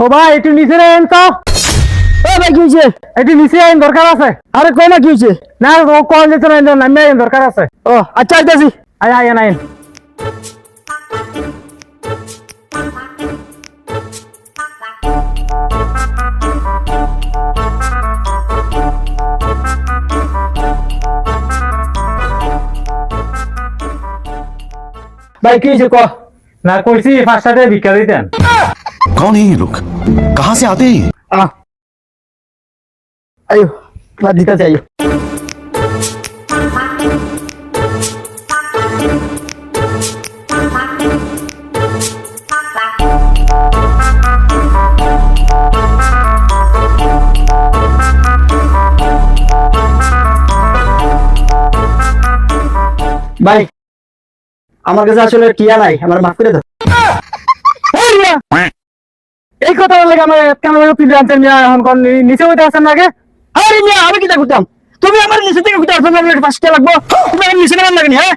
ও ভাই একটু নিচে আইন তো। ও ভাই কি হয়েছে? একটু নিচে আইন, দরকার আছে। আরে কই না কি হয়েছে? না ও কল দিতে না, নামে আইন, দরকার আছে। ও আচ্ছা আইতাছি। আয় আইন আইন। ভাই কি হয়েছে ক? না কইছি 5টা টাকা ভিক্ষা দিতেন। कौन है ये लोग? कहाँ से आते हैं ये? আয়ো বাদ দিতাছি আয়ো। ভাই আমার কাছে আসলে টিয়া নাই, আমার মাফ করে দাও। এই কথা বলে আমার কেমন তুই জানতেন মিয়া, এখন কোন নিচে হইতে আসেন না আগে? আরে মিয়া আমি কি করতাম? তুমি আমার নিচে থেকে ঘুরতে আসছো না, 5 টাকা লাগবো, তুমি আমার নিচে নামান লাগনি। হ্যাঁ